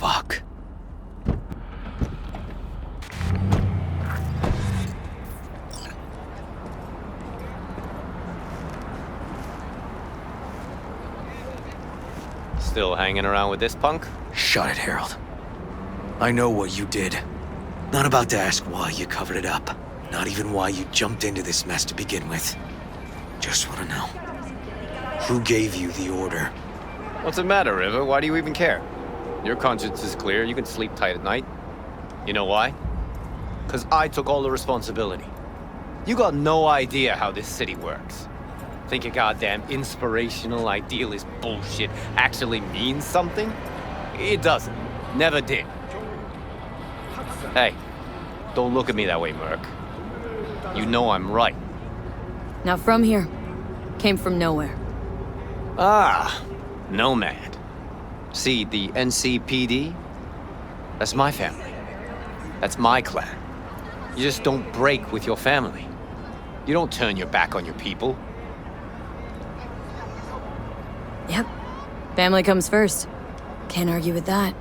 Fuck. Still hanging around with this punk? Shut it, Harold. I know what you did. Not about to ask why you covered it up. Not even why you jumped into this mess to begin with. Just want to know. Who gave you the order? What's the matter, River? Why do you even care? Your conscience is clear. You can sleep tight at night. You know why? Because I took all the responsibility. You got no idea how this city works. Think your goddamn inspirational, idealist bullshit actually means something? It doesn't. Never did. Hey, don't look at me that way, Merc. You know I'm right. Not from here. Came from nowhere. Ah, nomad. See, the NCPD? That's my family. That's my clan. You just don't break with your family. You don't turn your back on your people. Yep. Family comes first. Can't argue with that.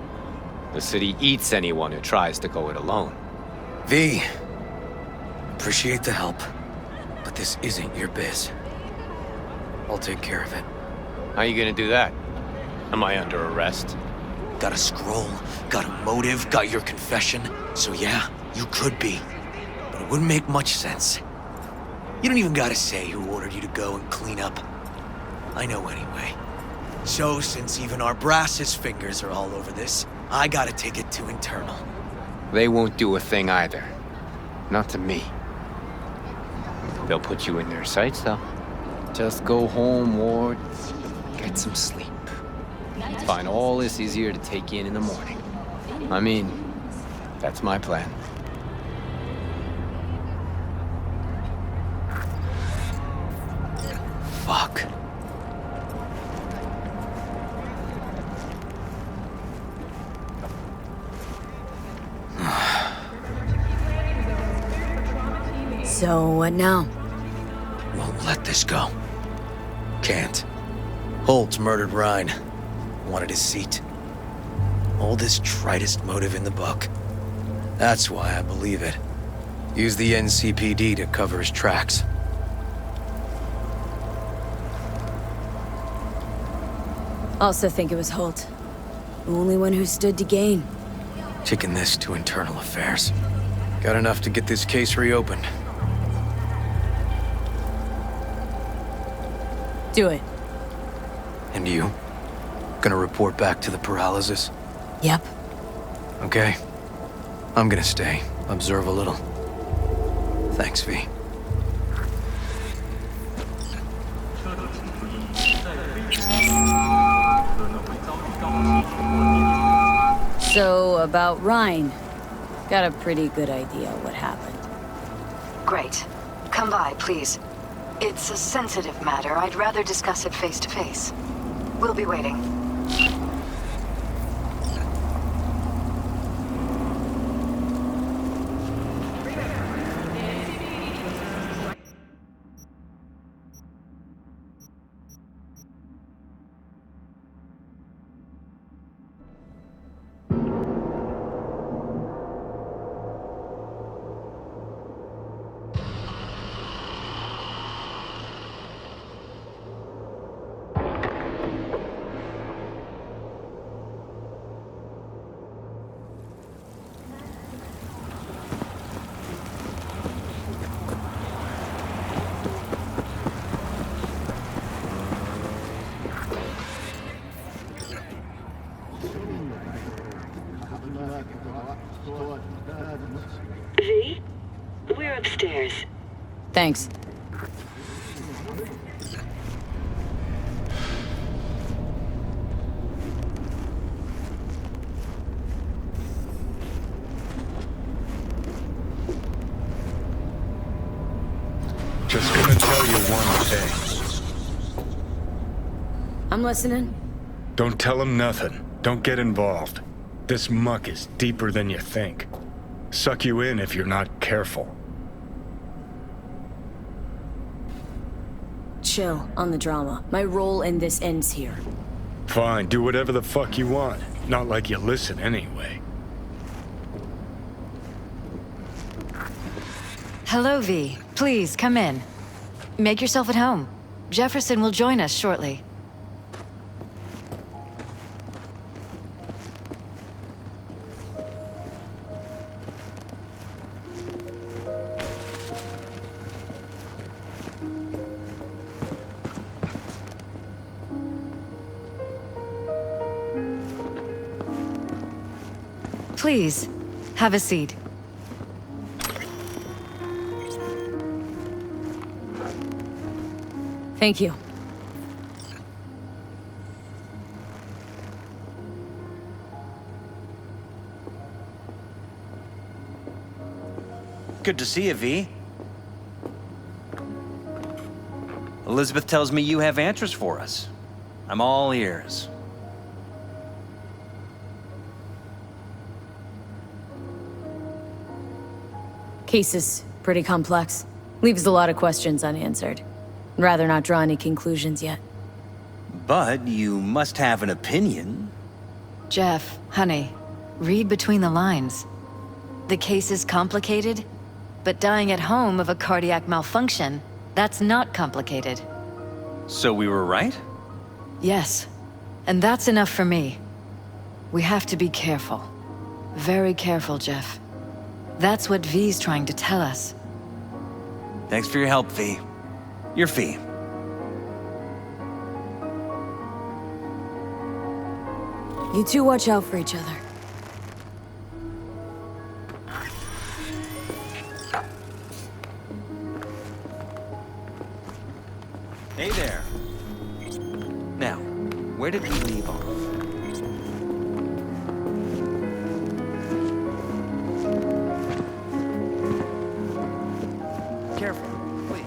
The city eats anyone who tries to go it alone. V. Appreciate the help, but this isn't your biz. I'll take care of it. How you gonna do that? Am I under arrest? Got a scroll, got a motive, got your confession. So yeah, you could be. But it wouldn't make much sense. You don't even gotta say who ordered you to go and clean up. I know anyway. So since even our brass's fingers are all over this, I gotta take it to internal. They won't do a thing either. Not to me. They'll put you in their sights, though. Just go home, Ward. Get some sleep. Find all this easier to take in the morning. I mean, that's my plan. Fuck. So, what now? Won't let this go. Can't. Holt murdered Rhine. Wanted his seat. Oldest, tritest motive in the book. That's why I believe it. Use the NCPD to cover his tracks. Also think it was Holt. The only one who stood to gain. Taking this to internal affairs. Got enough to get this case reopened. Do it. And you? Gonna report back to the paralysis? Yep. Okay. I'm gonna stay. Observe a little. Thanks, V. So, about Rhine. Got a pretty good idea what happened. Great. Come by, please. It's a sensitive matter. I'd rather discuss it face to face. We'll be waiting. V? We're upstairs. Thanks. Just gonna tell you one thing. I'm listening. Don't tell him nothing. Don't get involved. This muck is deeper than you think. Suck you in if you're not careful. Chill on the drama. My role in this ends here. Fine, do whatever the fuck you want. Not like you listen anyway. Hello, V. Please, come in. Make yourself at home. Jefferson will join us shortly. Please, have a seat. Thank you. Good to see you, V. Elizabeth tells me you have answers for us. I'm all ears. Case is pretty complex. Leaves a lot of questions unanswered. I'd rather not draw any conclusions yet. But you must have an opinion. Jeff, honey, read between the lines. The case is complicated, but dying at home of a cardiac malfunction, that's not complicated. So we were right? Yes, and that's enough for me. We have to be careful. Very careful, Jeff. That's what V's trying to tell us. Thanks for your help, V. Your fee. You two watch out for each other. Hey there. Now, where did we leave off? Careful, please.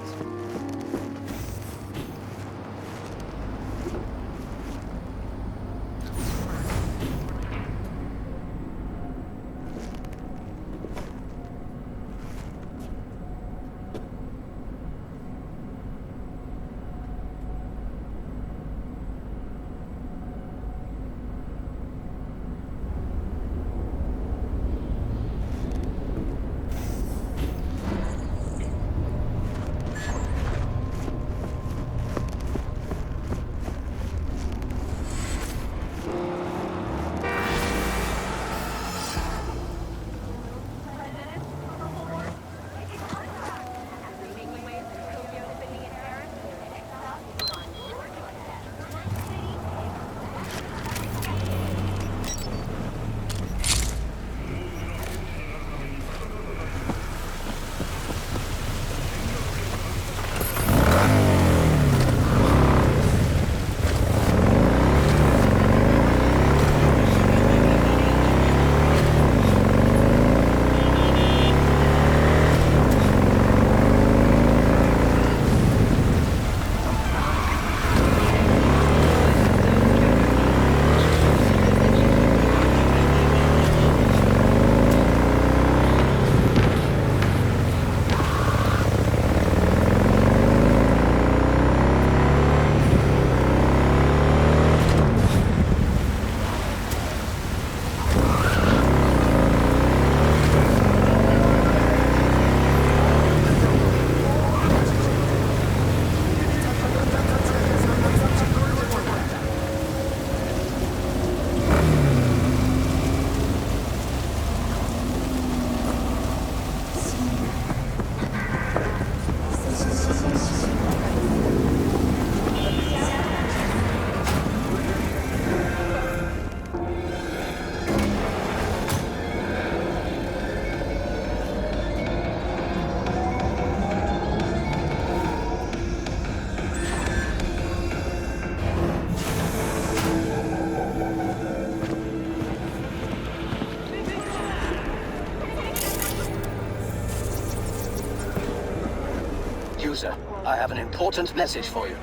User, I have an important message for you.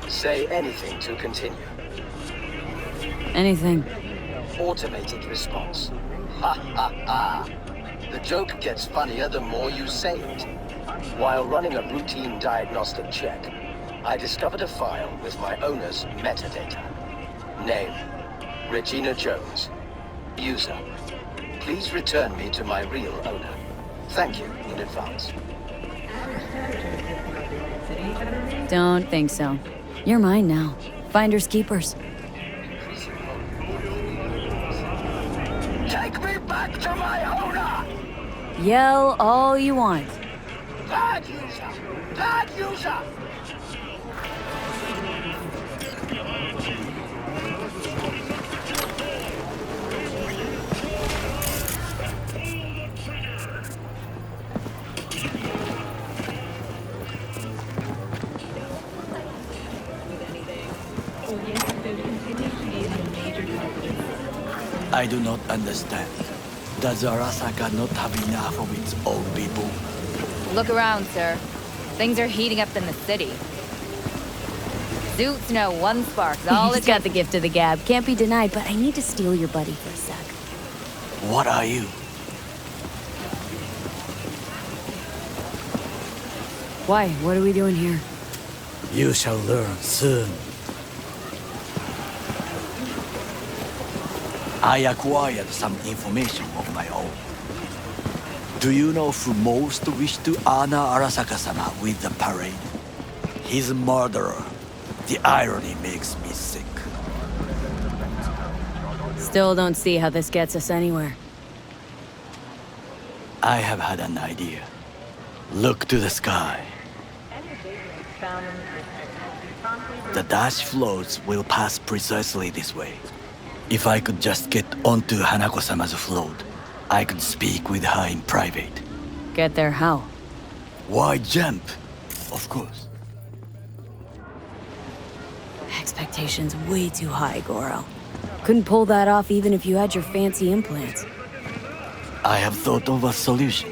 Say anything to continue. Anything. Automated response. Ha ha ha. The joke gets funnier the more you say it. While running a routine diagnostic check, I discovered a file with my owner's metadata. Name, Regina Jones. User, please return me to my real owner. Thank you in advance. Don't think so. You're mine now. Finders keepers. Take me back to my owner! Yell all you want. Bad user! Bad user! I do not understand. Does Arasaka not have enough of its own people? Look around, sir. Things are heating up in the city. Suits know one spark's all He's it got the gift of the gab. Can't be denied, but I need to steal your buddy for a sec. What are you? Why? What are we doing here? You shall learn soon. I acquired some information of my own. Do you know who most wished to honor Arasaka-sama with the parade? His murderer. The irony makes me sick. Still don't see how this gets us anywhere. I have had an idea. Look to the sky. The dash floats will pass precisely this way. If I could just get onto Hanako-sama's float, I could speak with her in private. Get there how? Why jump? Of course. Expectations way too high, Goro. Couldn't pull that off even if you had your fancy implants. I have thought of a solution.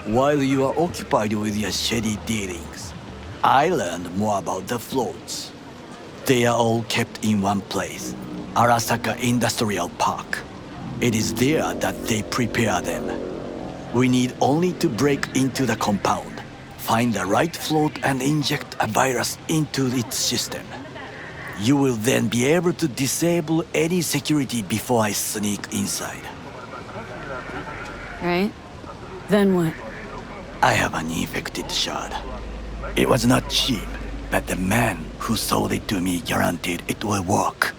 While you are occupied with your shady dealings, I learned more about the floats. They are all kept in one place, Arasaka Industrial Park. It is there that they prepare them. We need only to break into the compound, find the right float and inject a virus into its system. You will then be able to disable any security before I sneak inside. Right? Then what? I have an infected shard. It was not cheap, but the man who sold it to me guaranteed it will work.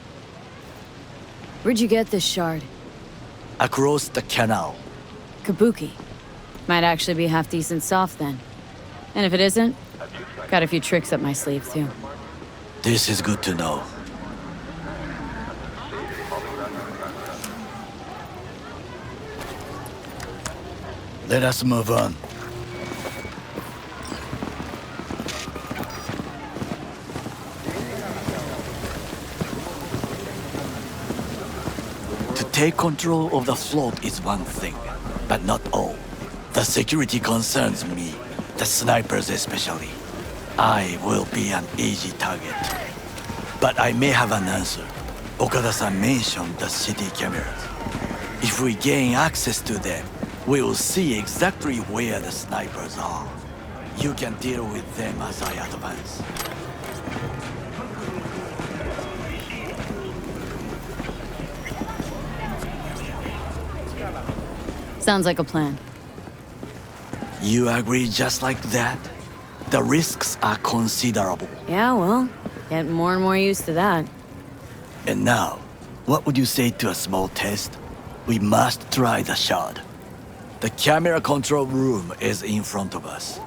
Where'd you get this shard? Across the canal. Kabuki. Might actually be half decent soft then. And if it isn't, got a few tricks up my sleeve too. This is good to know. Let us move on. To take control of the float is one thing, but not all. The security concerns me, the snipers especially. I will be an easy target. But I may have an answer. Okada-san mentioned the city cameras. If we gain access to them, we will see exactly where the snipers are. You can deal with them as I advance. Sounds like a plan. You agree just like that? The risks are considerable. Yeah, well, getting more and more used to that. And now, what would you say to a small test? We must try the shard. The camera control room is in front of us.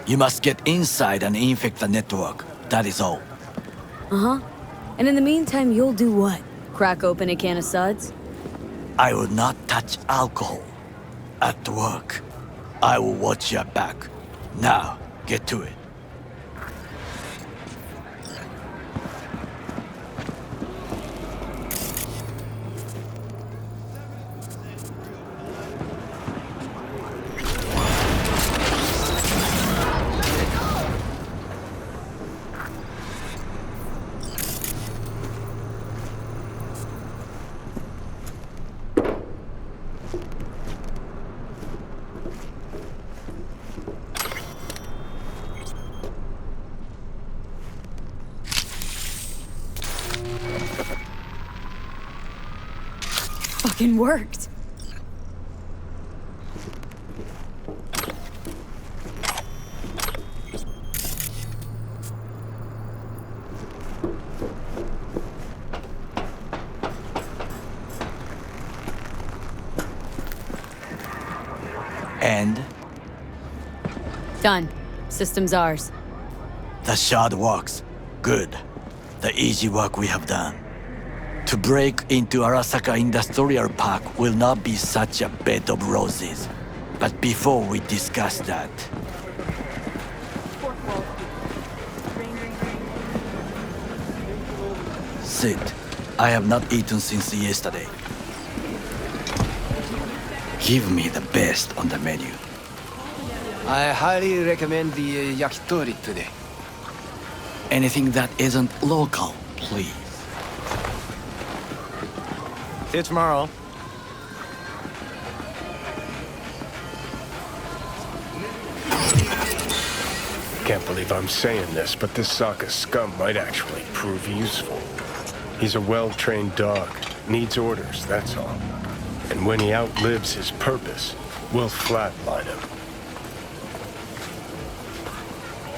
You must get inside and infect the network. That is all. Uh-huh. And in the meantime, you'll do what? Crack open a can of suds? I will not touch alcohol. At work, I will watch your back. Now, get to it. fucking worked. And Done. System's ours. the shard works. Good. The easy work we have done. To break into Arasaka Industrial Park will not be such a bed of roses. But before we discuss that... Sit. I have not eaten since yesterday. Give me the best on the menu. I highly recommend the yakitori today. Anything that isn't local, please. See you tomorrow. Can't believe I'm saying this, but this Sokka scum might actually prove useful. He's a well-trained dog. Needs orders, that's all. And when he outlives his purpose, we'll flatline him.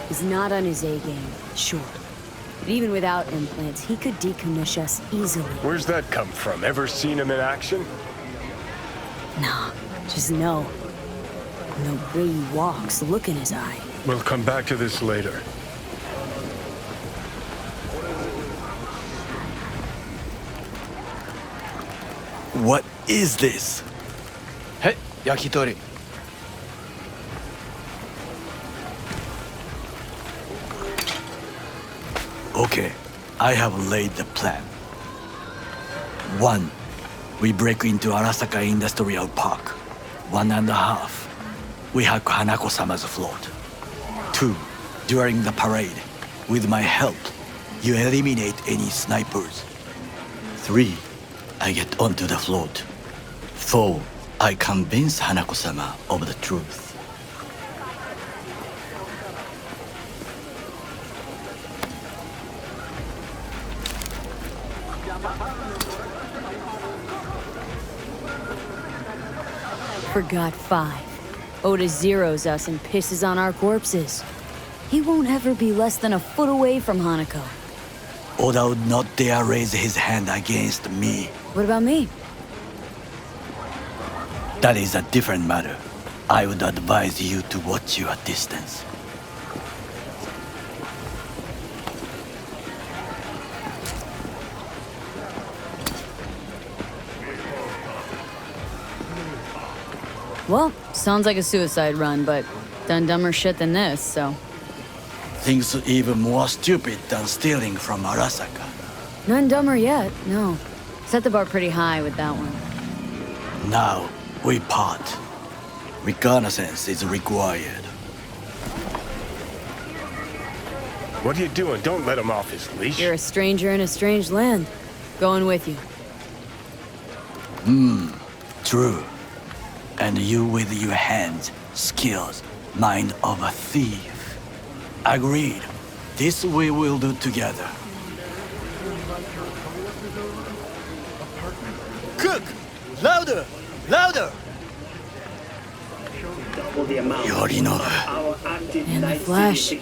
He's not on his A game, sure. But even without implants, he could decommission us easily. Where's that come from? Ever seen him in action? Nah, just no. And the way he walks, look in his eye. We'll come back to this later. What is this? Hey, yakitori. Okay, I have laid the plan. 1. We break into Arasaka Industrial Park. 1.5. We hack Hanako-sama's float. 2. During the parade, with my help, you eliminate any snipers. 3. I get onto the float. 4. I convince Hanako-sama of the truth. Forgot 5. Oda zeroes us and pisses on our corpses. He won't ever be less than a foot away from Hanako. Oda would not dare raise his hand against me. What about me? That is a different matter. I would advise you to watch your distance. Well, sounds like a suicide run, but done dumber shit than this, so... Things even more stupid than stealing from Arasaka. None dumber yet, no. Set the bar pretty high with that one. Now, we part. Reconnaissance is required. What are you doing? Don't let him off his leash. You're a stranger in a strange land. Going with you. True. And you with your hands, skills, mind of a thief. Agreed. This we will do together. Cook! Louder! Louder! Yorinobu. And the Flash.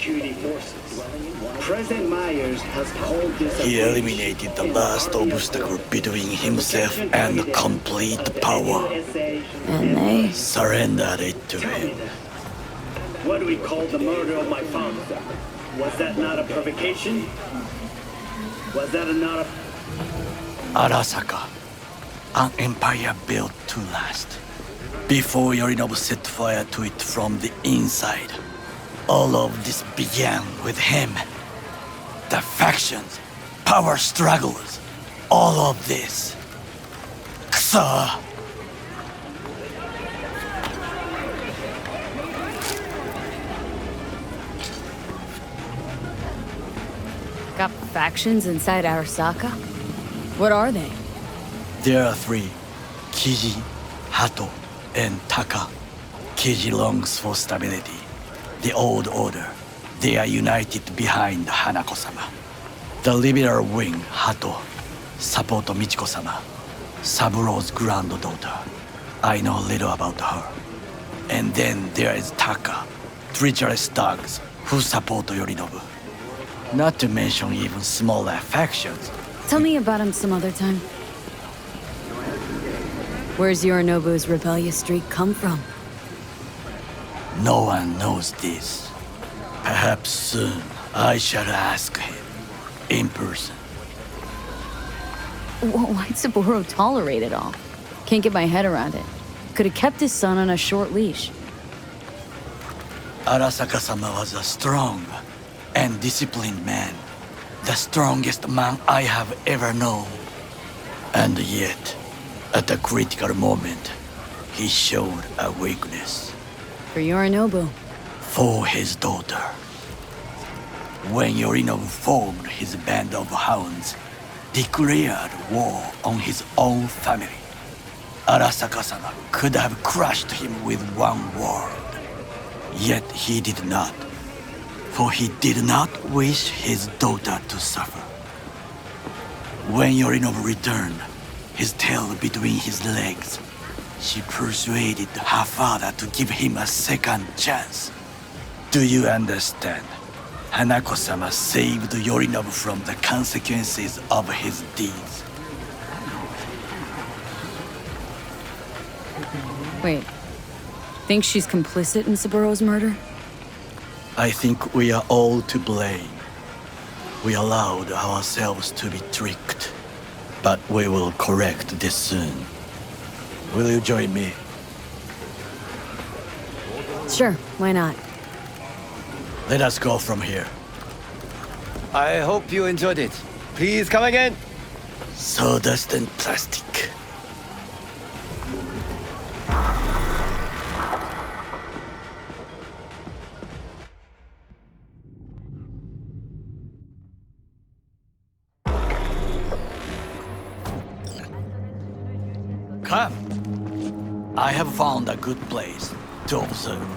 President Myers has called this He eliminated the last obstacle between himself and complete power. And they... Surrendered it to him. What do we call the murder of my father? Was that not a provocation? Was that not a... Arasaka. An empire built to last. Before Yorinobu set fire to it from the inside. All of this began with him. The factions, power struggles, all of this. Kusa! Got factions inside Arasaka? What are they? There are 3. Kiji, Hato, and Taka. Kiji longs for stability. The old order. They are united behind Hanako-sama. The liberal wing, Hato, support Michiko-sama. Saburo's granddaughter. I know little about her. And then there is Taka, treacherous thugs who support Yorinobu. Not to mention even smaller factions. Tell me about him some other time. Where's Yorinobu's rebellious streak come from? No one knows this. Perhaps soon I shall ask him in person. Why'd Saburo tolerate it all? Can't get my head around it. Could have kept his son on a short leash. Arasaka-sama was a strong and disciplined man. The strongest man I have ever known. And yet, at a critical moment, he showed a weakness. For Yorinobu. For his daughter. When Yorinobu formed his band of hounds, declared war on his own family, Arasaka-sama could have crushed him with one word. Yet he did not, for he did not wish his daughter to suffer. When Yorinobu returned, his tail between his legs, she persuaded her father to give him a second chance. Do you understand? Hanako-sama saved Yorinobu from the consequences of his deeds. Wait. Think she's complicit in Saburo's murder? I think we are all to blame. We allowed ourselves to be tricked. But we will correct this soon. Will you join me? Sure, why not? Let us go from here. I hope you enjoyed it. Please come again. Sawdust and plastic. Come. I have found a good place to observe.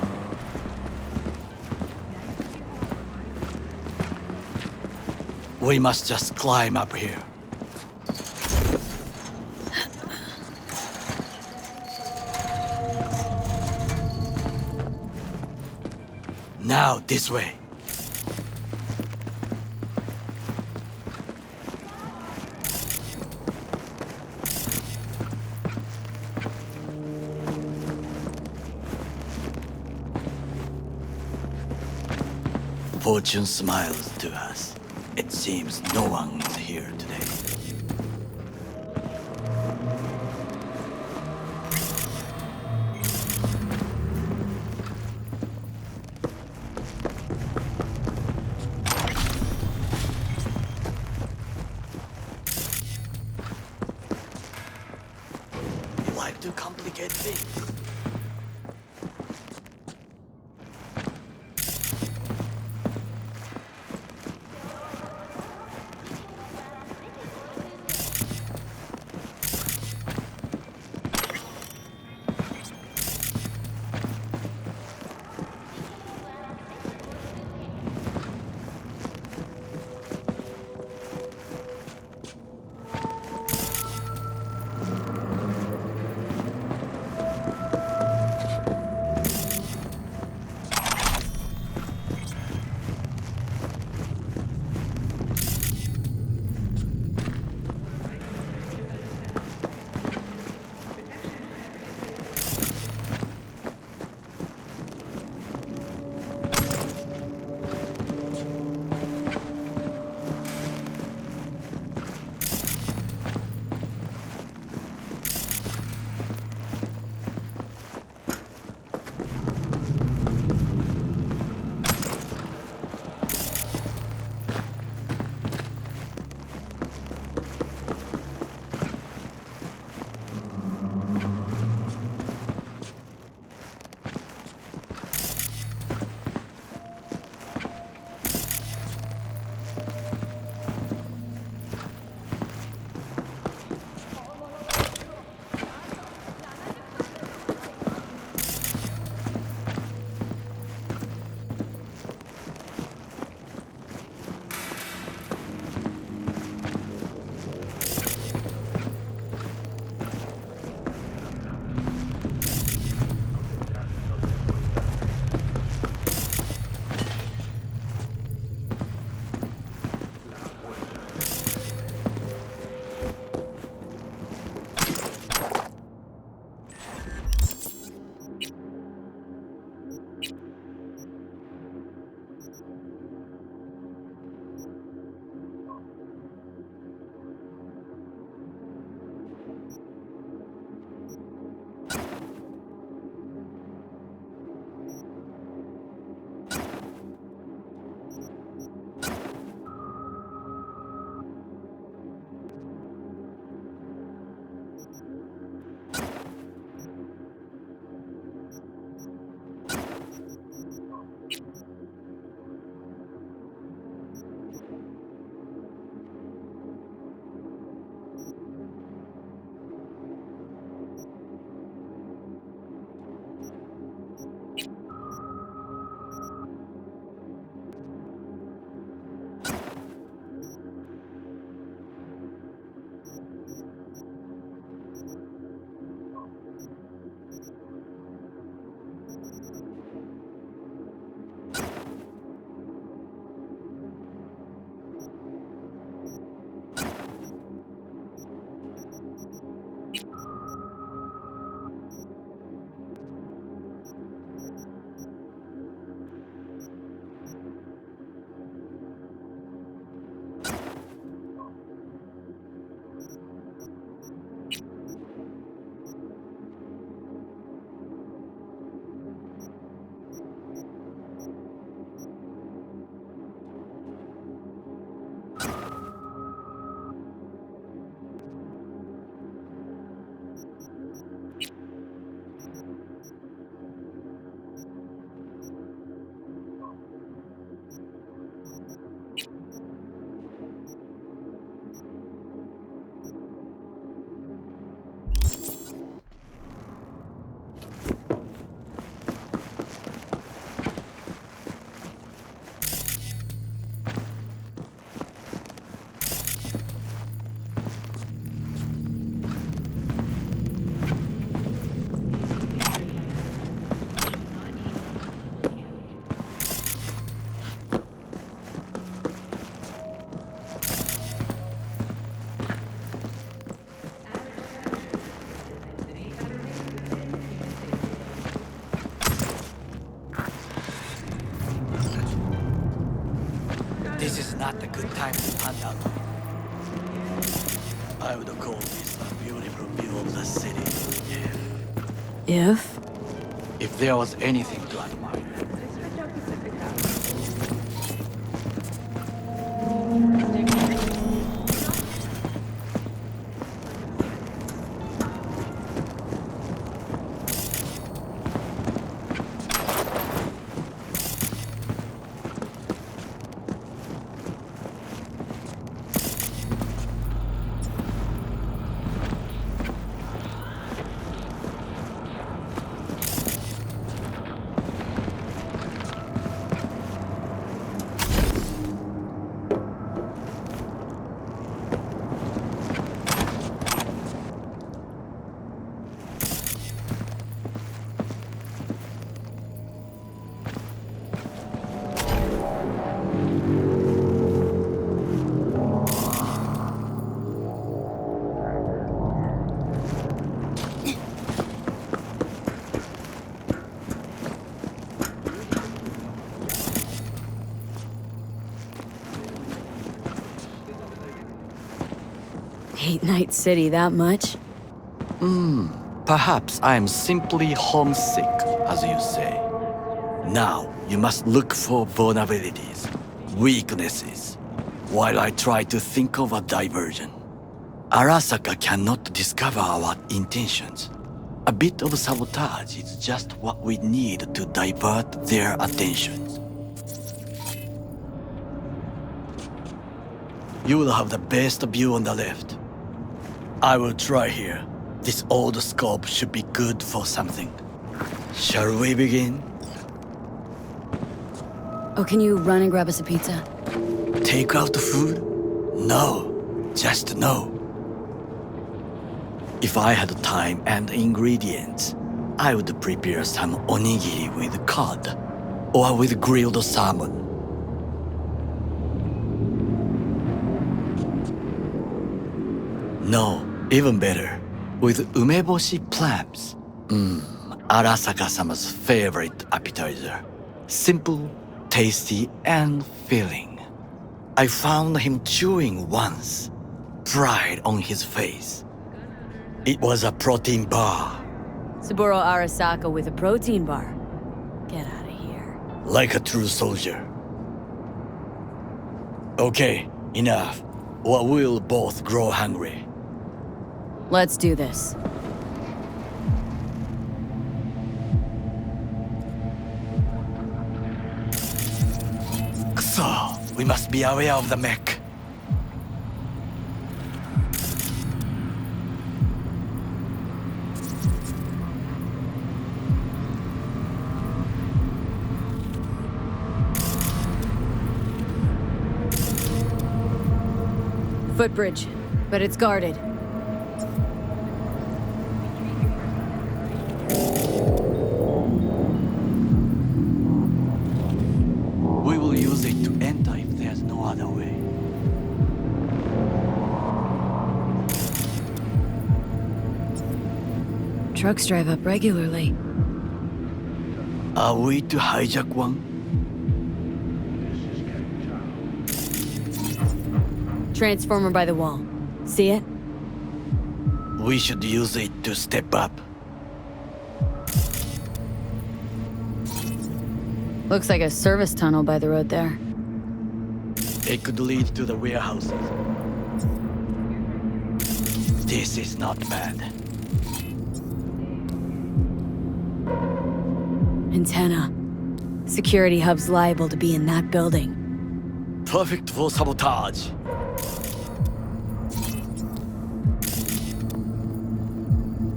We must just climb up here. Now, this way. Fortune smiles to us. It seems no one is here today. You like to complicate things. alone. I would call this a beautiful view of the city. If? If there was anything to admire. Hate Night City that much? Perhaps I am simply homesick, as you say. Now, you must look for vulnerabilities, weaknesses, while I try to think of a diversion. Arasaka cannot discover our intentions. A bit of sabotage is just what we need to divert their attentions. You will have the best view on the left. I will try here. This old scope should be good for something. Shall we begin? Oh, can you run and grab us a pizza? Take out food? No, just no. If I had time and ingredients, I would prepare some onigiri with cod or with grilled salmon. No, even better, with umeboshi clams. Arasaka-sama's favorite appetizer. Simple, tasty, and filling. I found him chewing once, pride on his face. It was a protein bar. Saburo Arasaka with a protein bar. Get out of here. Like a true soldier. Okay, enough, or we'll both grow hungry. Let's do this. So, we must be aware of the mech. Footbridge, but it's guarded. We will use it to enter if there's no other way. Trucks drive up regularly. Are we to hijack one? Transformer by the wall. See it? We should use it to step up. Looks like a service tunnel by the road there. It could lead to the warehouses. This is not bad. Antenna. Security hub's liable to be in that building. Perfect for sabotage.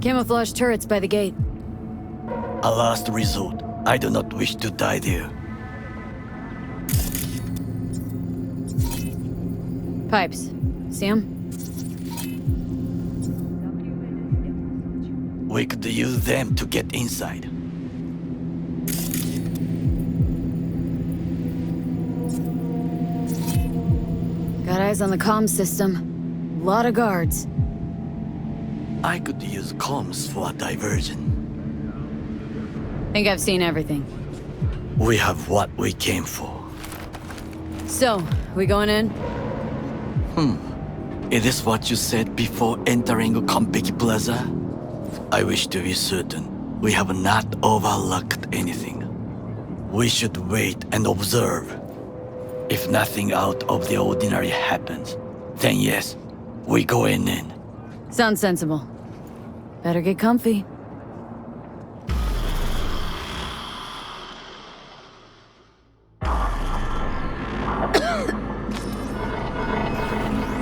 Camouflage turrets by the gate. A last resort. I do not wish to die there. Pipes. See 'em? We could use them to get inside. Got eyes on the comm system. Lot of guards. I could use comms for a diversion. Think I've seen everything. We have what we came for. So, we going in? Is this what you said before entering Konpeki Plaza? I wish to be certain we have not overlooked anything. We should wait and observe. If nothing out of the ordinary happens, then yes, we go in. Sounds sensible. Better get comfy.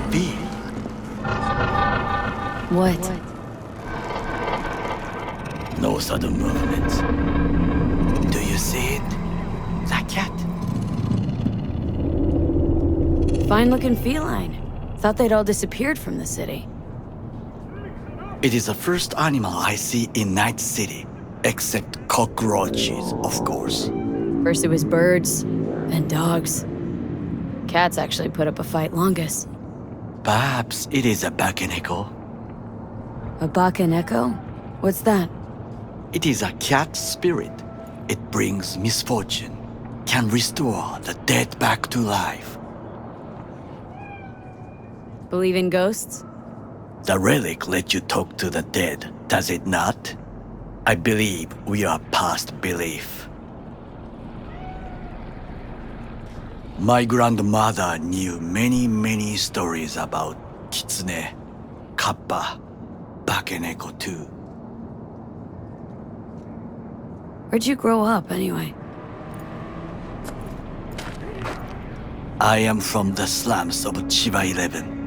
V. What? No sudden movements. Do you see it? That cat? Fine-looking feline. Thought they'd all disappeared from the city. It is the first animal I see in Night City, except cockroaches, of course. First it was birds, then dogs. Cats actually put up a fight longest. Perhaps it is a bakeneko. A bakaneko? What's that? It is a cat spirit. It brings misfortune, can restore the dead back to life. Believe in ghosts? The relic let you talk to the dead, does it not? I believe we are past belief. My grandmother knew many stories about kitsune, kappa, bakeneko too. Where'd you grow up, anyway? I am from the slums of Chiba 11.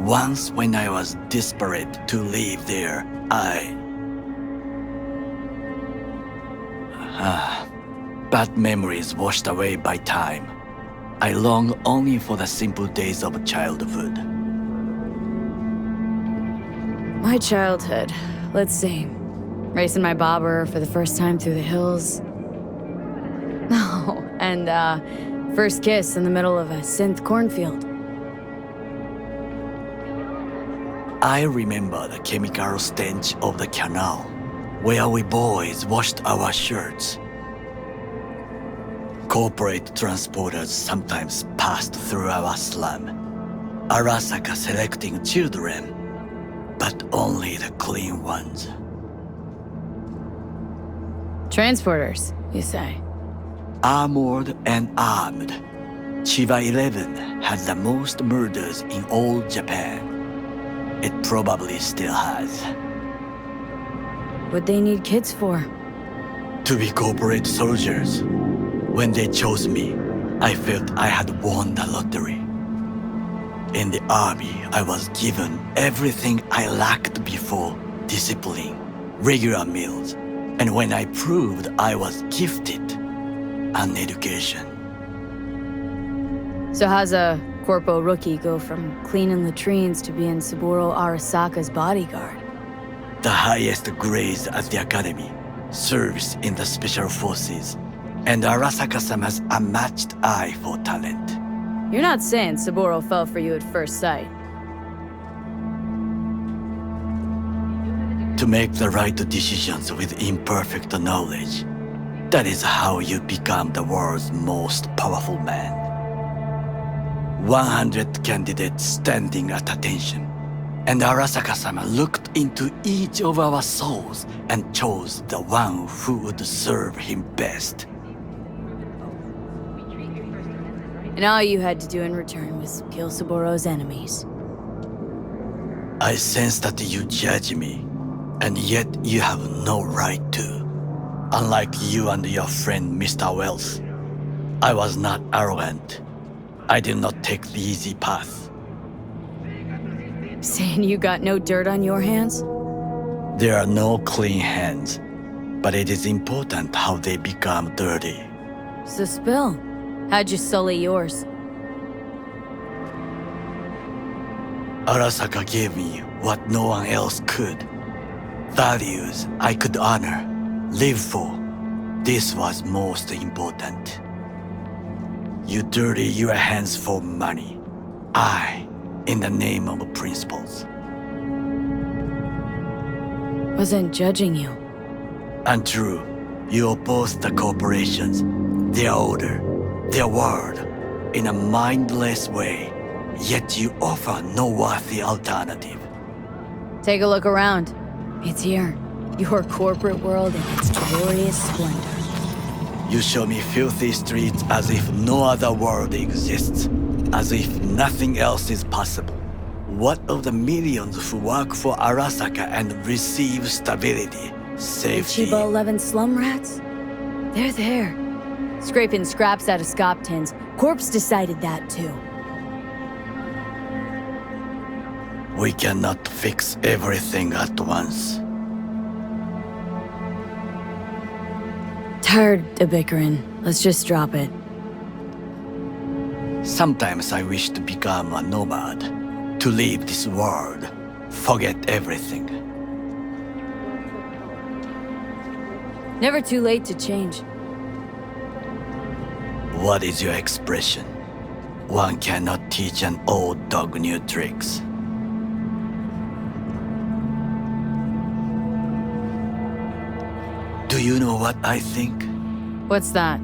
Once when I was desperate to live there, bad memories washed away by time. I long only for the simple days of childhood. My childhood. Let's see. Racing my bobber for the first time through the hills. Oh, and first kiss in the middle of a synth cornfield. I remember the chemical stench of the canal, where we boys washed our shirts. Corporate transporters sometimes passed through our slum, Arasaka selecting children, but only the clean ones. Transporters, you say? Armored and armed, Chiba 11 had the most murders in all Japan. It probably still has. What'd they need kids for? To be corporate soldiers. When they chose me, I felt I had won the lottery. In the army, I was given everything I lacked before: discipline, regular meals, and when I proved I was gifted, an education. So how's a corpo rookie go from cleaning latrines to being Saburo Arasaka's bodyguard? The highest grades at the academy, service in the special forces, and Arasaka-sama's unmatched eye for talent. You're not saying Saburo fell for you at first sight. To make the right decisions with imperfect knowledge, that is how you become the world's most powerful man. 100 candidates standing at attention, and Arasaka-sama looked into each of our souls and chose the one who would serve him best. And all you had to do in return was kill Saburo's enemies. I sense that you judge me, and yet you have no right to. Unlike you and your friend Mr. Wells, I was not arrogant. I did not take the easy path. Saying you got no dirt on your hands? There are no clean hands, but it is important how they become dirty. So spill. How'd you sully yours? Arasaka gave me what no one else could. Values I could honor, live for. This was most important. You dirty your hands for money. I, in the name of principles. Wasn't judging you. Untrue. You oppose the corporations, their order, their word, in a mindless way. yet you offer no worthy alternative. Take a look around. It's here. Your corporate world in its glorious splendor. You show me filthy streets as if no other world exists, as if nothing else is possible. What of the millions who work for Arasaka and receive stability, safety? Chiba 11 slum rats? They're there. Scraping scraps out of scop tins. Corpse decided that too. We cannot fix everything at once. Tired of bickering. Let's just drop it. Sometimes I wish to become a nomad, to leave this world, forget everything. Never too late to change. What is your expression? One cannot teach an old dog new tricks. Do you know what I think? What's that?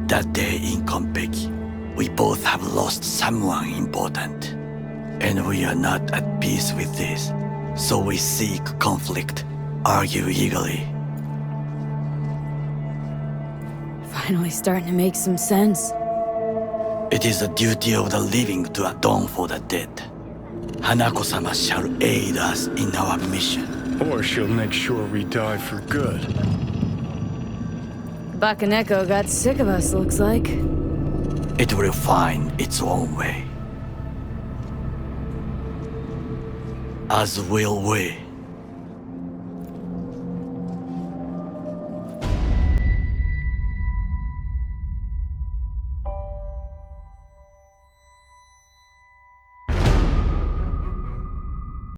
That day in Konpeki, we both have lost someone important. And we are not at peace with this. So we seek conflict, argue eagerly. Finally starting to make some sense. It is the duty of the living to atone for the dead. Hanako-sama shall aid us in our mission. Or she'll make sure we die for good. Bakaneko got sick of us, looks like. It will find its own way. As will we.